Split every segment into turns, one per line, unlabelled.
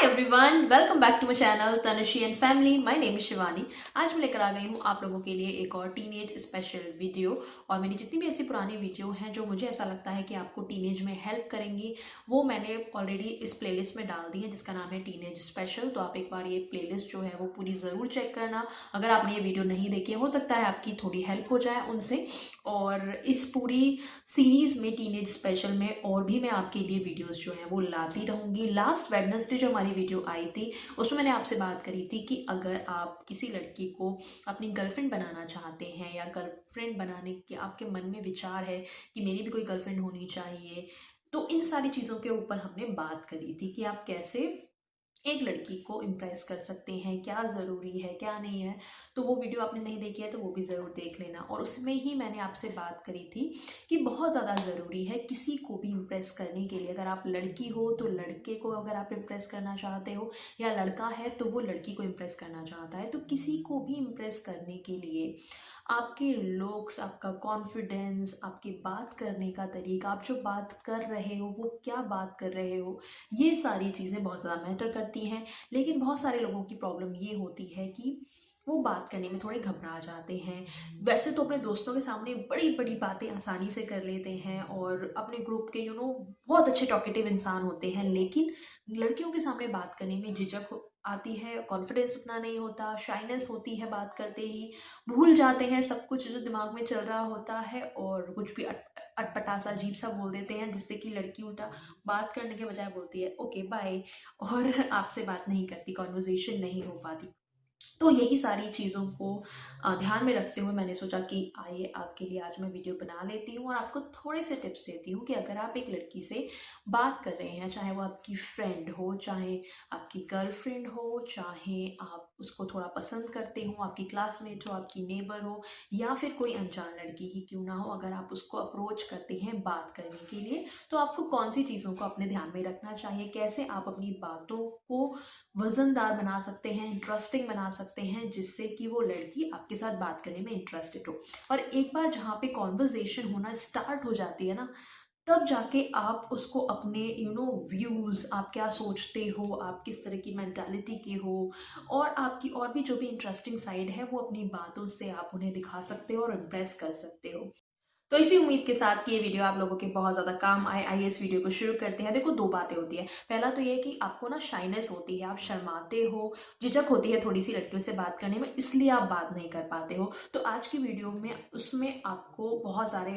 Everyone, welcome back to my channel Tanushree and family. My name is Shivani. आज मैं लेकर आ गई हूँ आप लोगों के लिए एक और टीनेज स्पेशल वीडियो। और मेरी जितनी भी ऐसी पुरानी वीडियो हैं जो मुझे ऐसा लगता है कि आपको टीनेज में हेल्प करेंगी, वो मैंने ऑलरेडी इस प्लेलिस्ट में डाल दी है जिसका नाम है टीनेज स्पेशल। तो आप एक बार ये प्लेलिस्ट जो है वो पूरी ज़रूर चेक करना। अगर आपने ये वीडियो नहीं देखी है, हो सकता है आपकी थोड़ी हेल्प हो जाए उनसे। और इस पूरी सीरीज़ में टीनेज स्पेशल में और भी मैं आपके लिए वीडियोस जो हैं वो लाती रहूँगी। लास्ट वेडनेसडे जो हमारी वीडियो आई थी उसमें मैंने आपसे बात करी थी कि अगर आप किसी लड़की को अपनी गर्लफ्रेंड बनाना चाहते हैं या गर्लफ्रेंड बनाने के आपके मन में विचार है कि मेरी भी कोई गर्लफ्रेंड होनी चाहिए, तो इन सारी चीज़ों के ऊपर हमने बात करी थी कि आप कैसे एक लड़की को इम्प्रेस कर सकते हैं, क्या ज़रूरी है क्या नहीं है। तो वो वीडियो आपने नहीं देखी है तो वो भी ज़रूर देख लेना। और उसमें ही मैंने आपसे बात करी थी कि बहुत ज़्यादा ज़रूरी है किसी को भी इम्प्रेस करने के लिए। अगर आप लड़की हो तो लड़के को अगर आप इम्प्रेस करना चाहते हो, या लड़का है तो वो लड़की को इम्प्रेस करना चाहता है, तो किसी को भी इम्प्रेस करने के लिए आपके लुक्स, आपका कॉन्फिडेंस, आपके बात करने का तरीका, आप जो बात कर रहे हो वो क्या बात कर रहे हो, ये सारी चीज़ें बहुत ज़्यादा मैटर करती हैं। लेकिन बहुत सारे लोगों की प्रॉब्लम ये होती है कि वो बात करने में थोड़े घबरा जाते हैं। वैसे तो अपने दोस्तों के सामने बड़ी बड़ी बातें आसानी से कर लेते हैं और अपने ग्रुप के बहुत अच्छे टॉकेटिव इंसान होते हैं, लेकिन लड़कियों के सामने बात करने में झिझक आती है, कॉन्फिडेंस उतना नहीं होता, शाइनेस होती है, बात करते ही भूल जाते हैं सब कुछ जो दिमाग में चल रहा होता है और कुछ भी अटपटा सा अजीब सा बोल देते हैं, जिससे कि लड़की उल्टा बात करने के बजाय बोलती है ओके बाय, और आपसे बात नहीं करती, कॉन्वर्जेशन नहीं हो पाती। तो यही सारी चीज़ों को ध्यान में रखते हुए मैंने सोचा कि आइए आपके लिए आज मैं वीडियो बना लेती हूँ और आपको थोड़े से टिप्स देती हूँ कि अगर आप एक लड़की से बात कर रहे हैं, चाहे वो आपकी फ्रेंड हो, चाहे आपकी गर्लफ्रेंड हो, चाहे आप उसको थोड़ा पसंद करते हो, आपकी क्लासमेट हो, आपकी नेबर हो, या फिर कोई अनजान लड़की ही क्यों ना हो, अगर आप उसको अप्रोच करते हैं बात करने के लिए, तो आपको कौन सी चीज़ों को अपने ध्यान में रखना चाहिए, कैसे आप अपनी बातों को वजनदार बना सकते हैं, इंटरेस्टिंग बना सकते हैं, जिससे कि वो लड़की आपके साथ बात करने में इंटरेस्टेड हो। और एक बार जहाँ पे कॉन्वर्जेशन होना स्टार्ट हो जाती है ना, तब जाके आप उसको अपने व्यूज़, आप क्या सोचते हो, आप किस तरह की मेंटालिटी के हो, और आपकी और भी जो भी इंटरेस्टिंग साइड है वो अपनी बातों से आप उन्हें दिखा सकते हो और इम्प्रेस कर सकते हो। तो इसी उम्मीद के साथ कि ये वीडियो आप लोगों के बहुत ज़्यादा काम आए, आइए इस वीडियो को शुरू करते हैं। देखो, दो बातें होती है। पहला तो ये कि आपको ना शाइनेस होती है, आप शर्माते हो, झिझक होती है थोड़ी सी लड़कियों से बात करने में, इसलिए आप बात नहीं कर पाते हो। तो आज की वीडियो में उसमें आपको बहुत सारे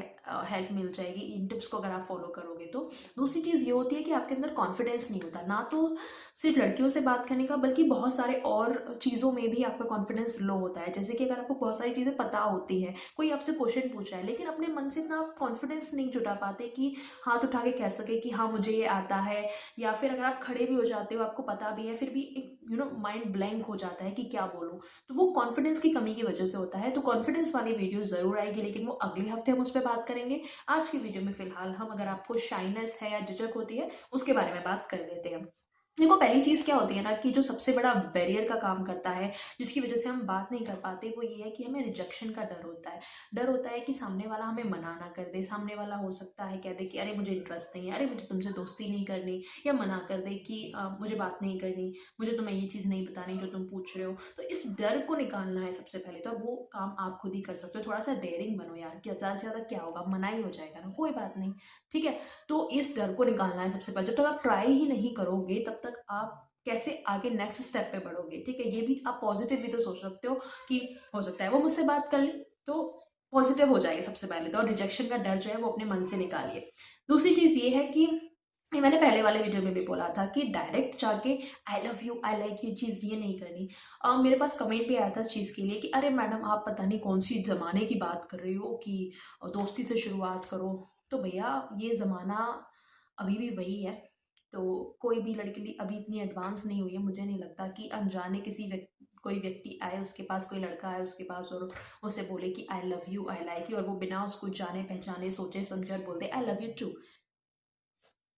हेल्प मिल जाएगी इन टिप्स को अगर आप फॉलो करोगे तो। दूसरी चीज़ ये होती है कि आपके अंदर कॉन्फिडेंस नहीं होता, ना तो सिर्फ लड़कियों से बात करने का बल्कि बहुत सारे और चीज़ों में भी आपका कॉन्फिडेंस लो होता है। जैसे कि अगर आपको बहुत सारी चीज़ें पता होती है, कोई आपसे क्वेश्चन पूछ रहा है, लेकिन अपने मन से इतना आप कॉन्फिडेंस नहीं जुटा पाते कि हाथ उठा के कह सके कि हाँ मुझे ये आता है। या फिर अगर आप खड़े भी हो जाते हो, आपको पता भी है, फिर भी एक माइंड ब्लैंक हो जाता है कि क्या बोलूँ, तो वो कॉन्फिडेंस की कमी की वजह से होता है। तो कॉन्फिडेंस वाली वीडियो ज़रूर आएगी, लेकिन वो अगले हफ्ते हम उस पर बात करेंगे। आज की वीडियो में फिलहाल हम, अगर आपको शाइनेस है या झिझक होती है, उसके बारे में बात कर लेते हैं। देखो, पहली चीज़ क्या होती है ना, कि जो सबसे बड़ा बैरियर का काम करता है, जिसकी वजह से हम बात नहीं कर पाते, वो ये है कि हमें रिजेक्शन का डर होता है। डर होता है कि सामने वाला हमें मना ना कर दे, सामने वाला हो सकता है कह दे कि अरे मुझे इंटरेस्ट नहीं है, अरे मुझे तुमसे दोस्ती नहीं करनी, या मना कर दे कि मुझे बात नहीं करनी, मुझे तुम्हें ये चीज़ नहीं बतानी जो तुम पूछ रहे हो। तो इस डर को निकालना है सबसे पहले तो, और वो काम आप खुद ही कर सकते हो। थोड़ा सा डेयरिंग बनो यार, कि ज़्यादा से ज़्यादा क्या होगा, मना ही हो जाएगा ना, कोई बात नहीं, ठीक है। तो इस डर को निकालना है सबसे पहले। जब तक आप ट्राई ही नहीं करोगे तब तक आप कैसे आगे नेक्स्ट स्टेप पे बढ़ोगे, ठीक है। ये भी आप पॉजिटिव भी तो सोच सकते हो कि हो सकता है वो मुझसे बात कर ले, तो पॉजिटिव हो जाइए सबसे पहले तो, और रिजेक्शन का डर जो है वो अपने मन से निकालिए। दूसरी चीज़ ये है कि ये मैंने पहले वाले वीडियो में भी बोला था कि डायरेक्ट जाके I love you, I like you चीज़ ये नहीं करनी। मेरे पास कमेंट भी आया था इस चीज़ के लिए कि अरे मैडम आप पता नहीं कौन सी ज़माने की बात कर रही हो कि दोस्ती से शुरुआत करो। तो भैया, ये ज़माना अभी भी वही है। तो कोई भी लड़की अभी इतनी एडवांस नहीं हुई है, मुझे नहीं लगता कि अनजाने कोई व्यक्ति आए, उसके पास कोई लड़का आए उसके पास, और उसे बोले कि आई love you, I like you, और वो बिना उसको जाने पहचाने सोचे समझे और बोल दे आई लव यू टू।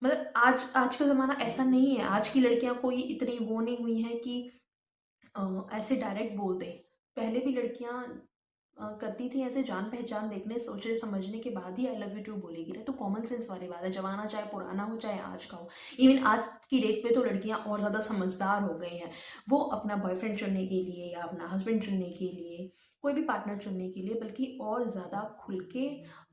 मतलब आज आज का ज़माना ऐसा नहीं है। आज की लड़कियां कोई इतनी वो नहीं हुई हैं कि ऐसे डायरेक्ट बोल दें। पहले भी लड़कियां करती थी ऐसे जान पहचान देखने सोचने समझने के बाद ही आई लव यू टू बोलेगी ना, तो कॉमन सेंस वाली बात है। जमाना चाहे पुराना हो चाहे आज का हो, इवन आज की डेट पे तो लड़कियां और ज़्यादा समझदार हो गई हैं। वो अपना बॉयफ्रेंड चुनने के लिए या अपना हस्बैंड चुनने के लिए, कोई भी पार्टनर चुनने के लिए बल्कि और ज़्यादा खुल के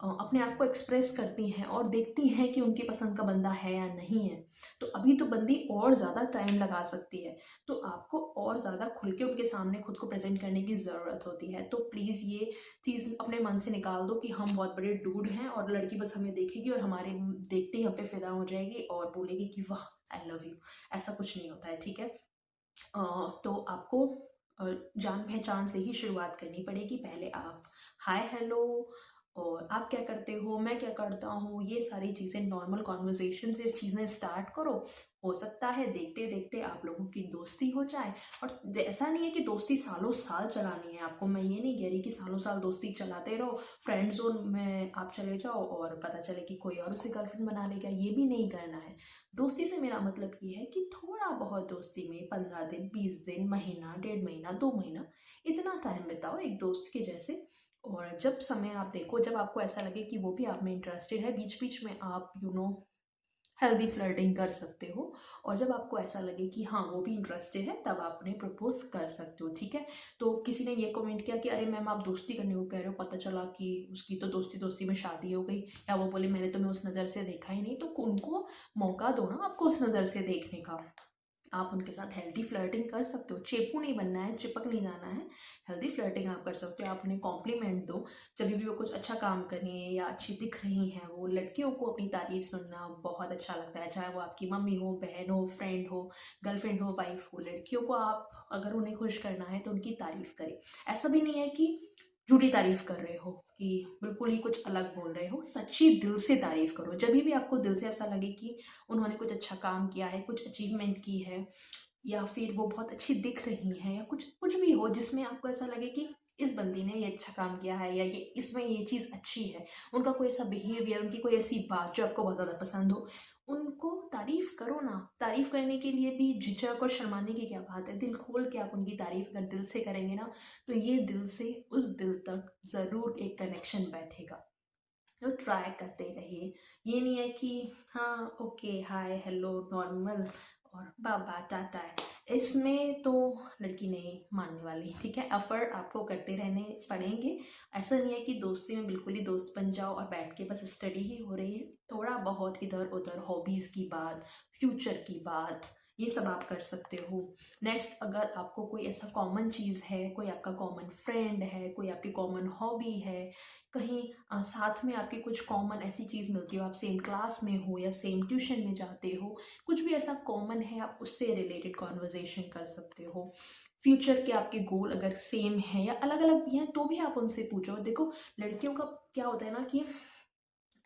अपने आप को एक्सप्रेस करती हैं और देखती हैं कि उनकी पसंद का बंदा है या नहीं है। तो अभी तो बंदी और ज़्यादा टाइम लगा सकती है, तो आपको और ज़्यादा खुल के उनके सामने खुद को प्रेजेंट करने की ज़रूरत होती है। तो प्लीज़ ये चीज़ अपने मन से निकाल दो कि हम बहुत बड़े डूड हैं और लड़की बस हमें देखेगी और हमारे देखते ही हम पे फिदा हो जाएगी और बोलेगी कि वाह आई लव यू। ऐसा कुछ नहीं होता है, ठीक है। तो आपको जान पहचान से ही शुरुआत करनी पड़ेगी। पहले आप हाय हेलो और आप क्या करते हो, मैं क्या करता हूँ, ये सारी चीज़ें नॉर्मल कॉन्वर्जेशन से इस चीज़ें स्टार्ट करो। हो सकता है देखते देखते आप लोगों की दोस्ती हो जाए। और ऐसा नहीं है कि दोस्ती सालों साल चलानी है आपको, मैं ये नहीं कह रही कि सालों साल दोस्ती चलाते रहो, फ्रेंड जोन में आप चले जाओ और पता चले कि कोई और उसे गर्लफ्रेंड बना लेगा, ये भी नहीं करना है। दोस्ती से मेरा मतलब ये है कि थोड़ा बहुत दोस्ती में 15 दिन, 20 दिन, महीना, 1.5 महीना, 2 महीना, इतना टाइम बिताओ एक दोस्त के जैसे। और जब समय आप देखो, जब आपको ऐसा लगे कि वो भी आप में इंटरेस्टेड है, बीच बीच में आप हेल्दी फ्लर्टिंग कर सकते हो। और जब आपको ऐसा लगे कि हाँ वो भी इंटरेस्टेड है, तब आप उन्हें प्रपोज कर सकते हो, ठीक है। तो किसी ने ये कमेंट किया कि अरे मैम आप दोस्ती करने को कह रहे हो, पता चला कि उसकी तो दोस्ती दोस्ती में शादी हो गई, या वो बोले मैंने तुम्हें उस नज़र से देखा ही नहीं। तो उनको मौका दो ना आपको उस नज़र से देखने का। आप उनके साथ हेल्दी फ्लर्टिंग कर सकते हो, चेपू नहीं बनना है, चिपक नहीं जाना है। हेल्दी फ्लर्टिंग आप कर सकते हो। आप उन्हें कॉम्प्लीमेंट दो जब भी वो कुछ अच्छा काम करें या अच्छी दिख रही हैं वो। लड़कियों को अपनी तारीफ सुनना बहुत अच्छा लगता है, चाहे वो आपकी मम्मी हो, बहन हो, फ्रेंड हो, गर्लफ्रेंड हो, वाइफ हो। लड़कियों को आप अगर उन्हें खुश करना है तो उनकी तारीफ करें। ऐसा भी नहीं है कि झूठी तारीफ कर रहे हो, कि बिल्कुल ही कुछ अलग बोल रहे हो, सच्ची दिल से तारीफ करो। जब भी आपको दिल से ऐसा लगे कि उन्होंने कुछ अच्छा काम किया है, कुछ अचीवमेंट की है, या फिर वो बहुत अच्छी दिख रही हैं, या कुछ कुछ भी हो जिसमें आपको ऐसा लगे कि इस बंदी ने ये अच्छा काम किया है या ये इसमें ये चीज़ अच्छी है, उनका कोई ऐसा बिहेवियर, उनकी कोई ऐसी बात जो आपको बहुत ज़्यादा पसंद हो, उनको तारीफ करो ना। तारीफ करने के लिए भी झिझक और शर्माने की क्या बात है। दिल खोल के आप उनकी तारीफ अगर दिल से करेंगे ना, तो ये दिल से उस दिल तक ज़रूर एक कनेक्शन बैठेगा। तो ट्राई करते रहिए। ये नहीं है कि हाँ ओके हाय हेलो नॉर्मल और बाबा टाटा है, इसमें तो लड़की नहीं मानने वाली, ठीक है। एफर्ट आपको करते रहने पड़ेंगे। ऐसा नहीं है कि दोस्ती में बिल्कुल ही दोस्त बन जाओ और बैठ के बस स्टडी ही हो रही है। थोड़ा बहुत इधर उधर हॉबीज़ की बात, फ्यूचर की बात, ये सब आप कर सकते हो। नेक्स्ट, अगर आपको कोई ऐसा कॉमन चीज़ है, कोई आपका कॉमन फ्रेंड है, कोई आपकी कॉमन हॉबी है, कहीं साथ में आपकी कुछ कॉमन ऐसी चीज़ मिलती हो, आप सेम क्लास में हो या सेम ट्यूशन में जाते हो, कुछ भी ऐसा कॉमन है, आप उससे रिलेटेड कॉन्वर्जेशन कर सकते हो। फ्यूचर के आपके गोल अगर सेम हैं या अलग अलग भी हैं तो भी आप उनसे पूछो। देखो लड़कियों का क्या होता है ना कि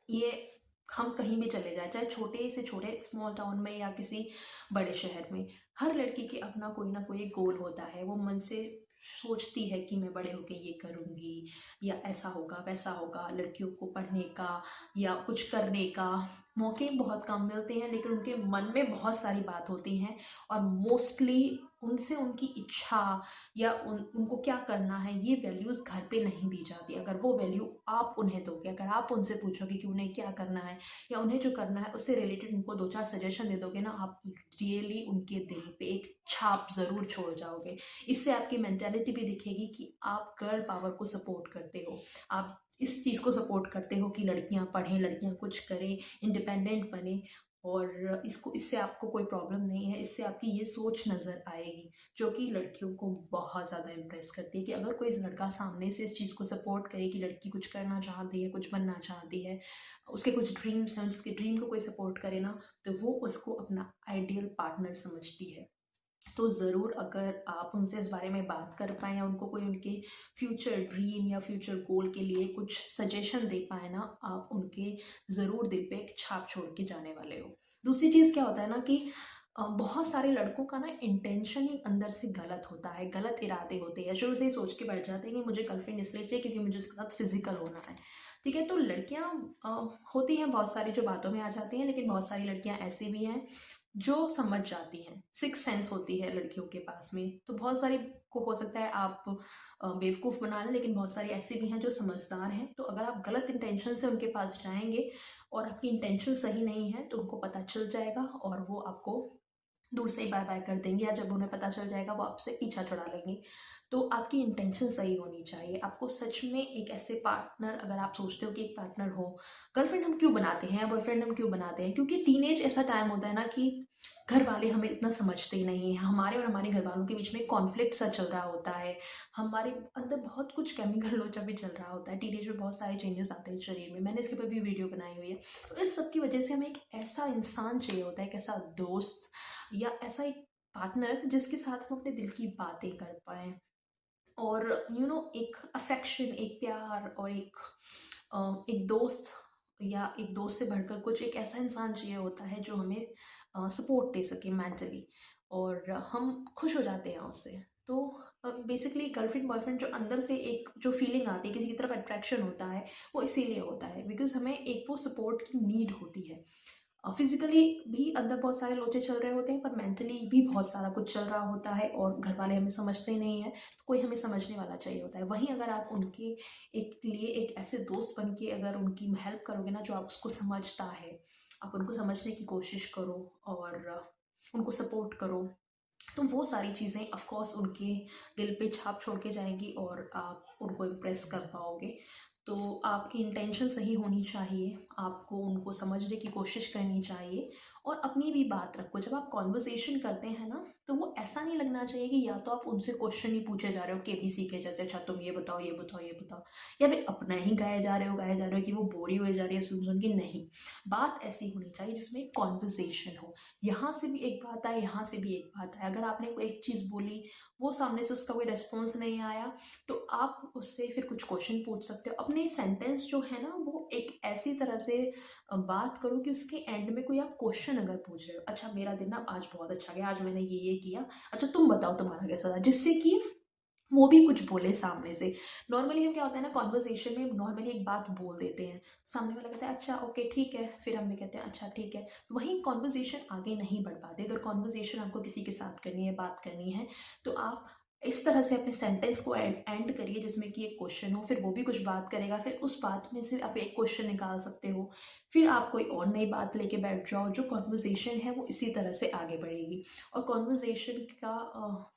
ये, हम कहीं भी चले जाए, चाहे छोटे से छोटे स्मॉल टाउन में या किसी बड़े शहर में, हर लड़की के अपना कोई ना कोई गोल होता है। वो मन से सोचती है कि मैं बड़े होके ये करूँगी या ऐसा होगा वैसा होगा। लड़कियों को पढ़ने का या कुछ करने का मौके बहुत कम मिलते हैं, लेकिन उनके मन में बहुत सारी बात होती हैं और मोस्टली उनसे उनकी इच्छा या उनको क्या करना है, ये वैल्यूज़ घर पे नहीं दी जाती। अगर वो वैल्यू आप उन्हें दोगे, अगर आप उनसे पूछोगे कि उन्हें क्या करना है या उन्हें जो करना है उससे रिलेटेड उनको 2-4 सजेशन दे दोगे ना, आप रियली उनके दिल पे एक छाप ज़रूर छोड़ जाओगे। इससे आपकी मेंटेलिटी भी दिखेगी कि आप गर्ल पावर को सपोर्ट करते हो, आप इस चीज़ को सपोर्ट करते हो कि लड़कियां पढ़ें, लड़कियां कुछ करें, इंडिपेंडेंट बने। और इससे आपको कोई प्रॉब्लम नहीं है। इससे आपकी ये सोच नज़र आएगी जो कि लड़कियों को बहुत ज़्यादा इम्प्रेस करती है, कि अगर कोई लड़का सामने से इस चीज़ को सपोर्ट करे कि लड़की कुछ करना चाहती है, कुछ बनना चाहती है, उसके कुछ ड्रीम्स हैं, उसके ड्रीम को कोई सपोर्ट करे ना, तो वो उसको अपना आइडियल पार्टनर समझती है। तो ज़रूर अगर आप उनसे इस बारे में बात कर पाएँ या उनको कोई उनके फ्यूचर ड्रीम या फ्यूचर गोल के लिए कुछ सजेशन दे पाए ना, आप उनके ज़रूर दिल पे एक छाप छोड़ के जाने वाले हो। दूसरी चीज़ क्या होता है ना कि बहुत सारे लड़कों का ना इंटेंशन ही अंदर से गलत होता है, गलत इरादे होते हैं। शुरू से ही सोच के बैठ जाते हैं कि मुझे गर्लफ्रेंड इसलिए चाहिए क्योंकि मुझे उसके साथ फिजिकल होना है, ठीक है। तो लड़कियां होती हैं बहुत सारी जो बातों में आ जाती हैं, लेकिन बहुत सारी लड़कियां ऐसी भी हैं जो समझ जाती हैं, सिक्स सेंस होती है लड़कियों के पास में। तो बहुत सारी को हो सकता है आप बेवकूफ़ बना लें, लेकिन बहुत सारे ऐसे भी हैं जो समझदार हैं। तो अगर आप गलत इंटेंशन से उनके पास जाएँगे और आपकी इंटेंशन सही नहीं है, तो उनको पता चल जाएगा और वो आपको दूर से ही बाय बाय कर देंगे, या जब उन्हें पता चल जाएगा वो आपसे पीछा छुड़ा लेंगे। तो आपकी इंटेंशन सही होनी चाहिए। आपको सच में एक ऐसे पार्टनर, अगर आप सोचते हो कि एक पार्टनर हो, गर्लफ्रेंड हम क्यों बनाते हैं या बॉयफ्रेंड हम क्यों बनाते हैं? क्योंकि टीनेज ऐसा टाइम होता है ना कि घर वाले हमें इतना समझते नहीं हैं। हमारे और हमारे घर वालों के बीच में कॉन्फ्लिक्ट सा चल रहा होता है। हमारे अंदर बहुत कुछ केमिकल लोचा भी चल रहा होता है। टीनेज में बहुत सारे चेंजेस आते हैं शरीर में। मैंने इसके ऊपर भी वीडियो बनाई हुई है। तो इस सब की वजह से हमें एक ऐसा इंसान चाहिए होता है, एक ऐसा दोस्त या ऐसा एक पार्टनर जिसके साथ हम अपने दिल की बातें कर पाएँ। और एक अफेक्शन, एक प्यार और एक दोस्त, या एक दोस्त से बढ़कर कुछ एक ऐसा इंसान चाहिए होता है जो हमें सपोर्ट दे सके मेंटली, और हम खुश हो जाते हैं उससे। तो बेसिकली गर्लफ्रेंड बॉयफ्रेंड जो अंदर से एक जो फीलिंग आती है, किसी की तरफ अट्रैक्शन होता है, वो इसीलिए होता है बिकॉज़ हमें एक वो सपोर्ट की नीड होती है। फिज़िकली भी अंदर बहुत सारे लोचे चल रहे होते हैं, पर मेंटली भी बहुत सारा कुछ चल रहा होता है और घर वाले हमें समझते ही नहीं हैं, तो कोई हमें समझने वाला चाहिए होता है। वहीं अगर आप उनके एक लिए एक ऐसे दोस्त बन के अगर उनकी हेल्प करोगे ना, जो आप उसको समझता है, आप उनको समझने की कोशिश करो और उनको सपोर्ट करो, तो वो सारी चीज़ें ऑफ कोर्स उनके दिल पे छाप छोड़ के जाएँगी और आप उनको इम्प्रेस कर पाओगे। तो आपकी इंटेंशन सही होनी चाहिए, आपको उनको समझने की कोशिश करनी चाहिए और अपनी भी बात रखो। जब आप कन्वर्सेशन करते हैं ना, तो वो ऐसा नहीं लगना चाहिए कि या तो आप उनसे क्वेश्चन ही पूछे जा रहे हो केबीसी के जैसे, अच्छा तुम ये बताओ, ये बताओ, ये बताओ, या फिर अपना ही गाए जा रहे हो कि वो बोरी हो जा रही है सुन-सुन के, नहीं। बात ऐसी होनी चाहिए जिसमें कन्वर्सेशन हो। यहाँ से भी एक बात आए, यहाँ से भी एक बात आए। अगर आपने कोई एक चीज़ बोली, वो सामने से उसका कोई रिस्पॉन्स नहीं आया, तो आप उससे फिर कुछ क्वेश्चन पूछ सकते हो। अपने सेंटेंस जो है ना, वो एक ऐसी तरह से बात करो कि उसके एंड में कोई आप क्वेश्चन अगर पूछ रहे हो, अच्छा मेरा दिन ना आज बहुत अच्छा गया, आज मैंने ये किया, अच्छा तुम बताओ तुम्हारा कैसा था? जिससे कि वो भी कुछ बोले सामने से। नॉर्मली हम क्या होता है ना, कन्वर्सेशन में नॉर्मली एक बात बोल देते हैं, सामने वाला कहता है अच्छा ओके ठीक है, फिर हम भी कहते हैं अच्छा ठीक है। वहीं कन्वर्सेशन आगे नहीं बढ़ पाते। अगर कन्वर्सेशन आपको किसी के साथ करनी है, बात करनी है, तो आप इस तरह से अपने सेंटेंस को एंड करिए जिसमें कि एक क्वेश्चन हो, फिर वो भी कुछ बात करेगा, फिर उस बात में से आप एक क्वेश्चन निकाल सकते हो, फिर आप कोई और नई बात लेके बैठ जाओ। जो कन्वर्सेशन है वो इसी तरह से आगे बढ़ेगी। और कॉन्वर्जेशन का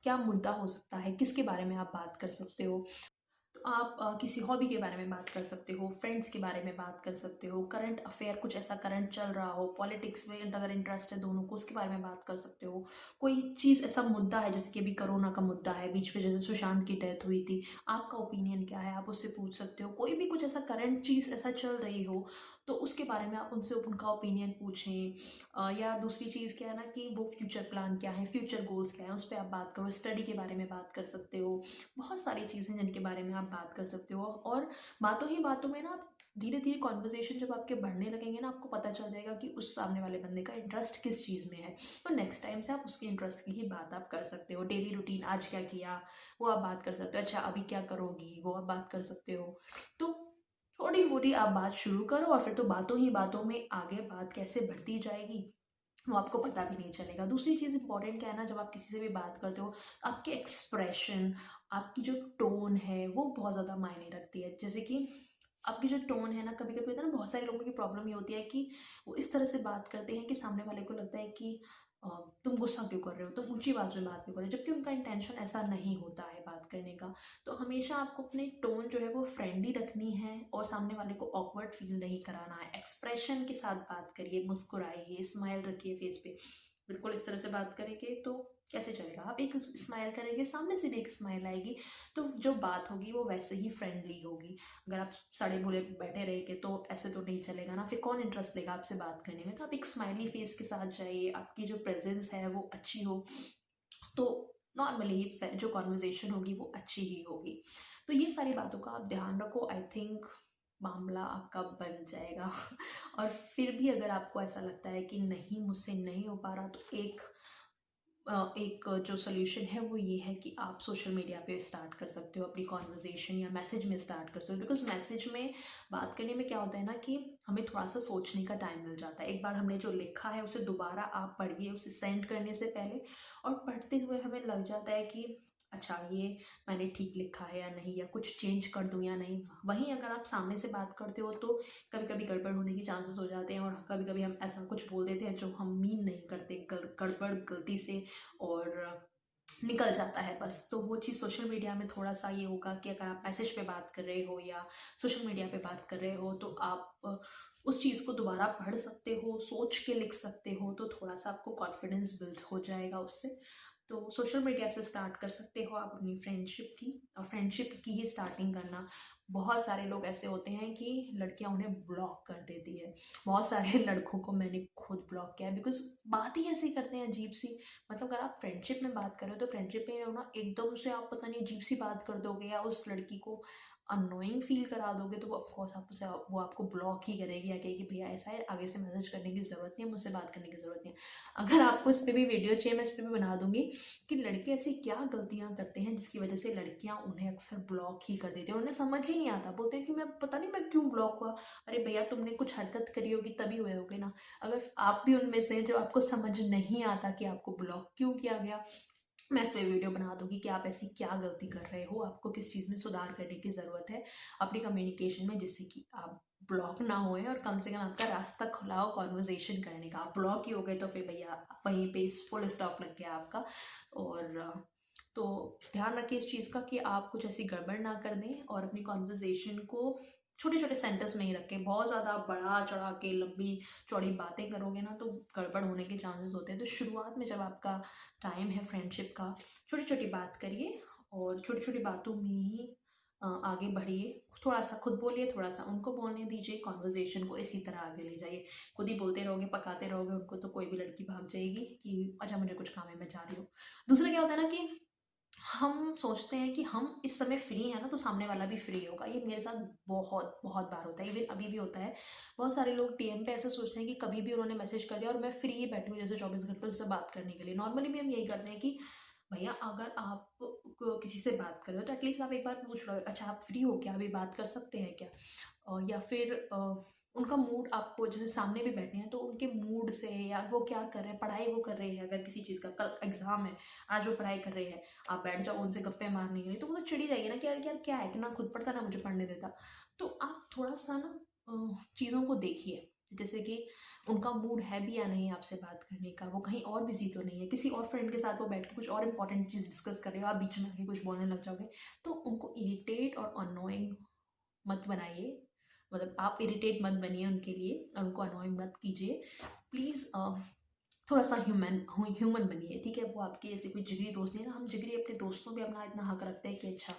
क्या मुद्दा हो सकता है, किसके बारे में आप बात कर सकते हो? तो आप किसी हॉबी के बारे में बात कर सकते हो, फ्रेंड्स के बारे में बात कर सकते हो, करंट अफेयर कुछ ऐसा करंट चल रहा हो, पॉलिटिक्स में अगर इंटरेस्ट है दोनों को, उसके बारे में बात कर सकते हो। कोई चीज़ ऐसा मुद्दा है जैसे कि अभी कोरोना का मुद्दा है, बीच में जैसे सुशांत की डेथ हुई थी, आपका ओपिनियन क्या है, आप उससे पूछ सकते हो। कोई भी कुछ ऐसा करंट चीज़ ऐसा चल रही हो, तो उसके बारे में आप उनसे उनका ओपिनियन पूछें। या दूसरी चीज़ क्या है ना कि वो फ्यूचर प्लान क्या है, फ्यूचर गोल्स क्या है, उस पर आप बात करो। स्टडी के बारे में बात कर सकते हो। बहुत सारी चीज़ें जिनके बारे में आप बात कर सकते हो। और बातों ही बातों में ना आप धीरे धीरे कॉन्वर्जेशन जब आपके बढ़ने लगेंगे ना, आपको पता चल जाएगा कि उस सामने वाले बंदे का इंटरेस्ट किस चीज़ में है। तो नेक्स्ट टाइम से आप उसके इंटरेस्ट की ही बात आप कर सकते हो। डेली रूटीन आज क्या किया, वो आप बात कर सकते हो। अच्छा अभी क्या करोगी, वो आप बात कर सकते हो। तो थोड़ी मोटी आप बात शुरू करो और फिर तो बातों ही बातों में आगे बात कैसे बढ़ती जाएगी वो आपको पता भी नहीं चलेगा। दूसरी चीज़ इंपॉर्टेंट क्या है ना, जब आप किसी से भी बात करते हो, आपके एक्सप्रेशन, आपकी जो टोन है वो बहुत ज़्यादा मायने रखती है। जैसे कि आपकी जो टोन है ना, कभी कभी होता है ना, बहुत सारे लोगों की प्रॉब्लम ये होती है कि वो इस तरह से बात करते हैं कि सामने वाले को लगता है कि अ, तुम गुस्सा क्यों कर रहे हो, तुम ऊंची आवाज़ में बात क्यों कर रहे हो, जबकि उनका इंटेंशन ऐसा नहीं होता है बात करने का। तो हमेशा आपको अपनी टोन जो है वो फ्रेंडली रखनी है और सामने वाले को ऑकवर्ड फील नहीं कराना है। एक्सप्रेशन के साथ बात करिए, मुस्कुराइए, स्माइल रखिए फेस पे। बिल्कुल इस तरह से बात करेंगे तो कैसे चलेगा? आप एक स्माइल करेंगे, सामने से भी एक स्माइल आएगी, तो जो बात होगी वो वैसे ही फ्रेंडली होगी। अगर आप सड़े बोले बैठे रहेंगे तो ऐसे तो नहीं चलेगा ना, फिर कौन इंटरेस्ट लेगा आपसे बात करने में? तो आप एक स्माइली फेस के साथ जाइए, आपकी जो प्रेजेंस है वो अच्छी हो, तो नॉर्मली जो कॉन्वर्जेशन होगी वो अच्छी ही होगी। तो ये सारी बातों का आप ध्यान रखो, आई थिंक मामला आपका बन जाएगा। और फिर भी अगर आपको ऐसा लगता है कि नहीं मुझसे नहीं हो पा रहा, तो एक एक जो सोल्यूशन है वो ये है कि आप सोशल मीडिया पे स्टार्ट कर सकते हो अपनी कॉन्वर्जेशन, या मैसेज में स्टार्ट कर सकते हो। बिकॉज मैसेज में बात करने में क्या होता है ना कि हमें थोड़ा सा सोचने का टाइम मिल जाता है। एक बार हमने जो लिखा है उसे दोबारा आप पढ़िए उसे सेंड करने से पहले, और पढ़ते हुए हमें लग जाता है कि अच्छा ये मैंने ठीक लिखा है या नहीं, या कुछ चेंज कर दूँ या नहीं। वहीं अगर आप सामने से बात करते हो तो कभी कभी गड़बड़ होने के चांसेस हो जाते हैं, और कभी कभी हम ऐसा कुछ बोल देते हैं जो हम मीन नहीं करते, गड़बड़ गलती से और निकल जाता है बस। तो वो चीज़ सोशल मीडिया में थोड़ा सा ये होगा कि अगर आप मैसेज पे बात कर रहे हो या सोशल मीडिया पे बात कर रहे हो तो आप उस चीज़ को दोबारा पढ़ सकते हो, सोच के लिख सकते हो, तो थोड़ा सा आपको कॉन्फिडेंस बिल्ड हो जाएगा उससे। तो सोशल मीडिया से स्टार्ट कर सकते हो आप अपनी फ्रेंडशिप की, और फ्रेंडशिप की ही स्टार्टिंग करना। बहुत सारे लोग ऐसे होते हैं कि लड़कियां उन्हें ब्लॉक कर देती है। बहुत सारे लड़कों को मैंने खुद ब्लॉक किया है, बिकॉज बात ही ऐसी करते हैं अजीब सी। मतलब अगर आप फ्रेंडशिप में बात कर रहे हो तो फ्रेंडशिप में ना एकदम से आप पता नहीं अजीब सी बात कर दोगे या उस लड़की को अनोइंग फील करा दोगे, तो वो ऑफकोर्स आपसे वो आपको ब्लॉक ही करेगी, या कहेगी भैया ऐसा है, आगे से मैसेज करने की ज़रूरत नहीं है, मुझसे बात करने की ज़रूरत नहीं है। अगर आपको इस पर भी वीडियो चाहिए मैं इस पर भी बना दूंगी कि लड़के ऐसी क्या गलतियां करते हैं जिसकी वजह से लड़कियां उन्हें अक्सर ब्लॉक ही कर देती हैं। उन्हें समझ ही नहीं आता, बोलते हैं कि मैं पता नहीं मैं क्यों ब्लॉक हुआ। अरे भैया तुमने कुछ हरकत करी होगी तभी हुए होगे ना। अगर आप भी उनमें से जब आपको समझ नहीं आता कि आपको ब्लॉक क्यों किया गया, मैं इस पर वीडियो बना दूंगी कि आप ऐसी क्या गलती कर रहे हो, आपको किस चीज़ में सुधार करने की ज़रूरत है अपनी कम्युनिकेशन में, जिससे कि आप ब्लॉक ना होए और कम से कम आपका रास्ता खुला हो कॉन्वर्जेशन करने का। आप ब्लॉक ही हो गए तो फिर भैया वहीं पे फुल स्टॉप लग गया आपका। और तो ध्यान रखिए इस चीज़ का कि आप कुछ ऐसी गड़बड़ ना कर दें, और अपनी कॉन्वर्जेशन को छोटे छोटे सेंटेंस में ही रखें। बहुत ज़्यादा बढ़ा चढ़ा के लंबी चौड़ी बातें करोगे ना तो गड़बड़ होने के चांसेस होते हैं। तो शुरुआत में जब आपका टाइम है फ्रेंडशिप का, छोटी छोटी बात करिए और छोटी छोटी बातों में ही आगे बढ़िए। थोड़ा सा खुद बोलिए, थोड़ा सा उनको बोलने दीजिए, कॉन्वर्जेशन को इसी तरह आगे ले जाइए। खुद ही बोलते रहोगे, पकाते रहोगे उनको, तो कोई भी लड़की भाग जाएगी कि अच्छा मुझे कुछ काम है मैं जा रही हूँ। दूसरा क्या होता है ना कि हम सोचते हैं कि हम इस समय फ्री हैं ना तो सामने वाला भी फ्री होगा। ये मेरे साथ बहुत बहुत बार होता है, इवन अभी भी होता है। बहुत सारे लोग टीएम पे ऐसे सोचते हैं कि कभी भी उन्होंने मैसेज कर दिया और मैं फ्री ही बैठी हूँ जैसे 24 घंटे उससे बात करने के लिए। नॉर्मली भी हम यही करते हैं कि भैया अगर आप किसी से बात कर रहे हो तो एटलीस्ट आप एक बार पूछ लो, अच्छा आप फ्री हो क्या, अभी बात कर सकते हैं क्या। या फिर उनका मूड आपको, जैसे सामने भी बैठे हैं तो उनके मूड से, या वो क्या कर रहे हैं, पढ़ाई वो कर रहे हैं, अगर किसी चीज़ का कल एग्जाम है, आज वो पढ़ाई कर रहे हैं, आप बैठ जाओ उनसे गप्पे मारने के लिए, तो वो तो चिढ़ी जाएगी ना कि यार यार क्या है कि ना खुद पढ़ता ना मुझे पढ़ने देता। तो आप थोड़ा सा ना चीज़ों को देखिए, जैसे कि उनका मूड है भी या नहीं आपसे बात करने का, वो कहीं और बिजी तो नहीं है, किसी और फ्रेंड के साथ वो बैठ के कुछ और इंपॉर्टेंट चीज़ डिस्कस कर रहे हो, आप बीच में आके कुछ बोलने लग जाओगे। तो उनको इरिटेट और अनोइंग मत बनाइए, मतलब आप इरिटेट मत बनिए उनके लिए, और उनको अनोइंग मत कीजिए प्लीज़। थोड़ा सा ह्यूमन बनिए, ठीक है। वो आपकी ऐसी कोई जिगरी दोस्त नहीं है ना, हम जिगरी अपने दोस्तों पे अपना इतना हक रखते हैं कि अच्छा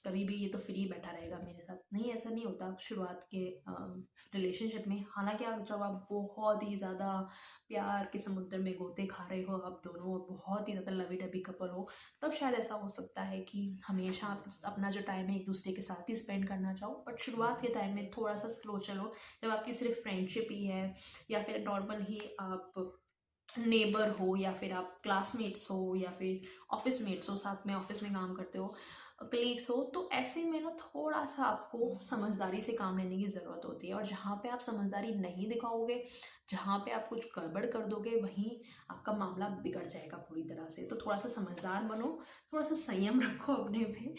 कभी भी ये तो फ्री बैठा रहेगा मेरे साथ, नहीं ऐसा नहीं होता शुरुआत के रिलेशनशिप में। हालांकि आप जब आप बहुत ही ज़्यादा प्यार के समुद्र में गोते खा रहे हो, आप दोनों बहुत ही ज़्यादा लवी डबी कपल हो, तब शायद ऐसा हो सकता है कि हमेशा आप अपना जो टाइम है एक दूसरे के साथ ही स्पेंड करना चाहो। बट शुरुआत के टाइम में थोड़ा सा स्लो चलो, जब आपकी सिर्फ फ्रेंडशिप ही है, या फिर नॉर्मल ही आप नेबर हो, या फिर आप क्लासमेट्स हो, या फिर ऑफिस मेट्स हो, साथ में ऑफिस में काम करते हो, कलीग्स हो, तो ऐसे में ना थोड़ा सा आपको समझदारी से काम लेने की ज़रूरत होती है। और जहाँ पे आप समझदारी नहीं दिखाओगे, जहाँ पे आप कुछ गड़बड़ कर दोगे, वहीं आपका मामला बिगड़ जाएगा पूरी तरह से। तो थोड़ा सा समझदार बनो, थोड़ा सा संयम रखो अपने पे,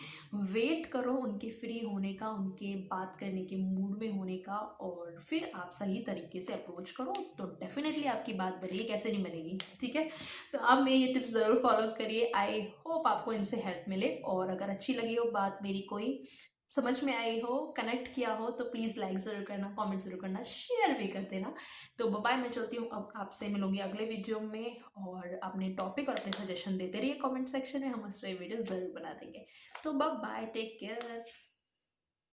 वेट करो उनके फ्री होने का, उनके बात करने के मूड में होने का, और फिर आप सही तरीके से अप्रोच करो तो डेफिनेटली आपकी बात बनेगी, कैसे नहीं बनेगी, ठीक है। तो आप मेरी ये टिप्स ज़रूर फॉलो करिए, आई होप आपको इनसे हेल्प मिले। और अगर अच्छी लगी हो बात मेरी, कोई समझ में आई हो, कनेक्ट किया हो, तो प्लीज़ लाइक ज़रूर करना, कमेंट ज़रूर करना, शेयर भी कर देना। तो बाय, मैं चलती हूँ, अब आपसे मिलूंगी अगले वीडियो में। और अपने टॉपिक और अपने सजेशन देते रहिए कमेंट सेक्शन में, हम उस पर वीडियो ज़रूर बना देंगे। तो बाय, टेक केयर।